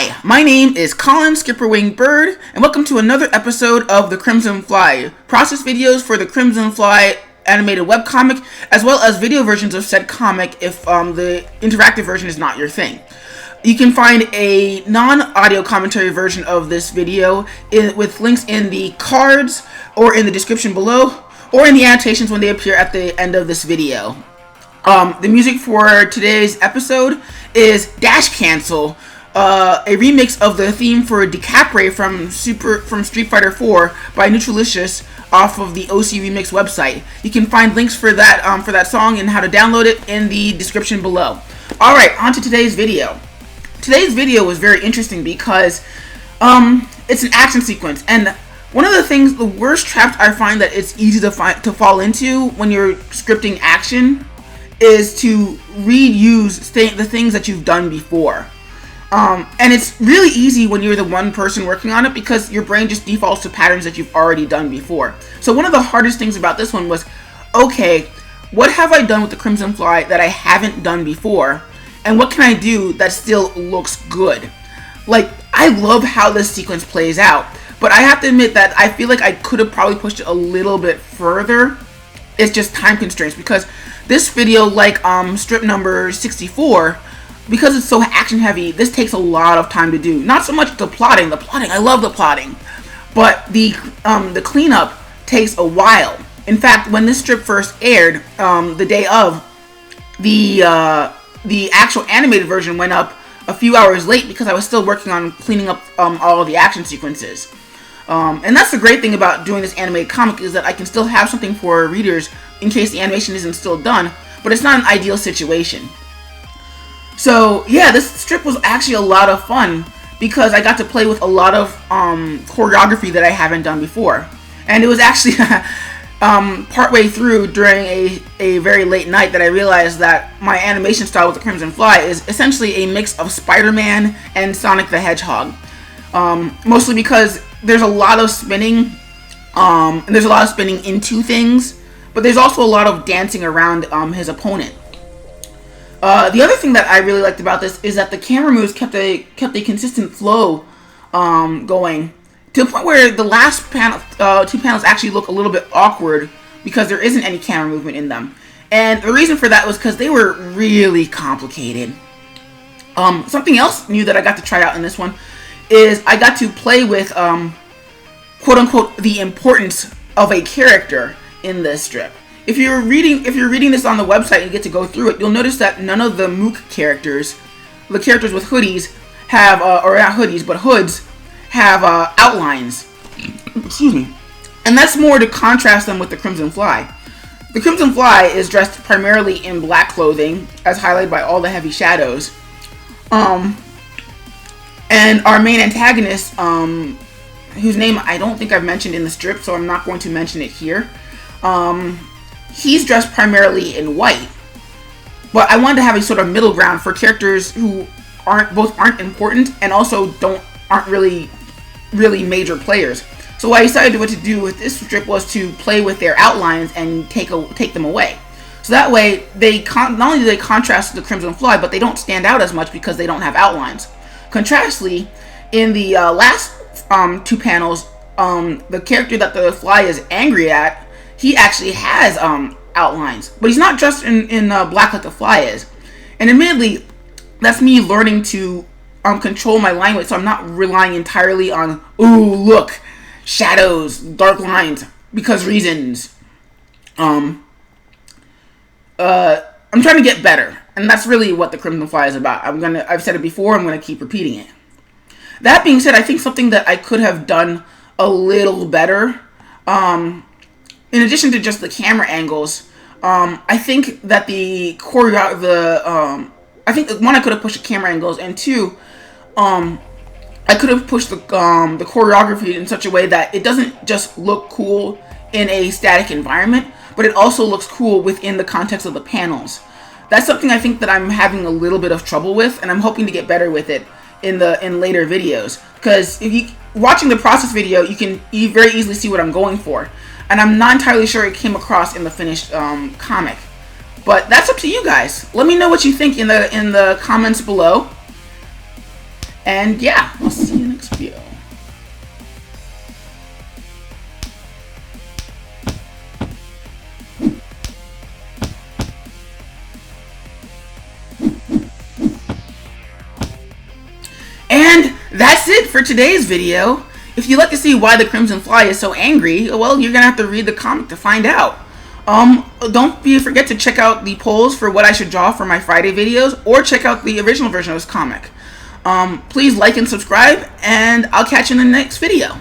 Hi, my name is Colin SkipperWing Bird, and welcome to another episode of The Crimson Fly, process videos for the Crimson Fly animated webcomic, as well as video versions of said comic if the interactive version is not your thing. You can find a non-audio commentary version of this video with links in the cards, or in the description below, or in the annotations when they appear at the end of this video. The music for today's episode is Dash Cancel, a remix of the theme for Decapre from Street Fighter 4 by Nutritious off of the OC Remix website. You can find links for that song and how to download it in the description below. Alright, on to today's video. Today's video was very interesting because it's an action sequence, and one of the worst traps I find that it's easy to fall into when you're scripting action is to reuse the things that you've done before. And it's really easy when you're the one person working on it because your brain just defaults to patterns that you've already done before. So one of the hardest things about this one was, okay, what have I done with the Crimson Fly that I haven't done before? And what can I do that still looks good? Like, I love how this sequence plays out, but I have to admit that I feel like I could have probably pushed it a little bit further. It's just time constraints, because this video, like strip number 64, because it's so action heavy, this takes a lot of time to do. Not so much the plotting, I love the plotting, but the cleanup takes a while. In fact, when this strip first aired, the day of, the actual animated version went up a few hours late because I was still working on cleaning up all of the action sequences. And that's the great thing about doing this animated comic, is that I can still have something for readers in case the animation isn't still done, but it's not an ideal situation. So yeah, this strip was actually a lot of fun because I got to play with a lot of choreography that I haven't done before. And it was actually partway through during a very late night that I realized that my animation style with the Crimson Fly is essentially a mix of Spider-Man and Sonic the Hedgehog. Mostly because there's a lot of spinning, and there's a lot of spinning into things, but there's also a lot of dancing around his opponent. The other thing that I really liked about this is that the camera moves kept a consistent flow going, to the point where the last two panels actually look a little bit awkward because there isn't any camera movement in them. And the reason for that was because they were really complicated. Something else new that I got to try out in this one is I got to play with quote-unquote the importance of a character in this strip. If you're reading this on the website and you get to go through it, you'll notice that none of the Mook characters, the characters with hoodies, have or not hoodies but hoods, have outlines. Excuse me. And that's more to contrast them with the Crimson Fly. The Crimson Fly is dressed primarily in black clothing, as highlighted by all the heavy shadows. And our main antagonist, whose name I don't think I've mentioned in the strip, so I'm not going to mention it here. He's dressed primarily in white, but I wanted to have a sort of middle ground for characters who aren't important and also aren't really major players. So what I decided what to do with this strip was to play with their outlines and take them away. So that way not only do they contrast with the Crimson Fly, but they don't stand out as much because they don't have outlines. Contrastly, in the last two panels, the character that the Fly is angry at, he actually has outlines, but he's not dressed in black like the Fly is. And admittedly, that's me learning to control my line weight, so I'm not relying entirely on, ooh, look, shadows, dark lines, because reasons. I'm trying to get better, and that's really what the Crimson Fly is about. I've said it before, I'm gonna keep repeating it. That being said, I think something that I could have done a little better, in addition to just the camera angles, I think that I think one, I could have pushed the camera angles, and two, I could have pushed the choreography in such a way that it doesn't just look cool in a static environment, but it also looks cool within the context of the panels. That's something I think that I'm having a little bit of trouble with, and I'm hoping to get better with it in later videos. Because if you watching the process video, you can very easily see what I'm going for, and I'm not entirely sure it came across in the finished comic. But that's up to you guys. Let me know what you think in the comments below. And yeah, I'll see you in the next video. And that's it for today's video. If you'd like to see why the Crimson Fly is so angry, well, you're gonna have to read the comic to find out. Don't forget to check out the polls for what I should draw for my Friday videos, or check out the original version of this comic. Please like and subscribe, and I'll catch you in the next video.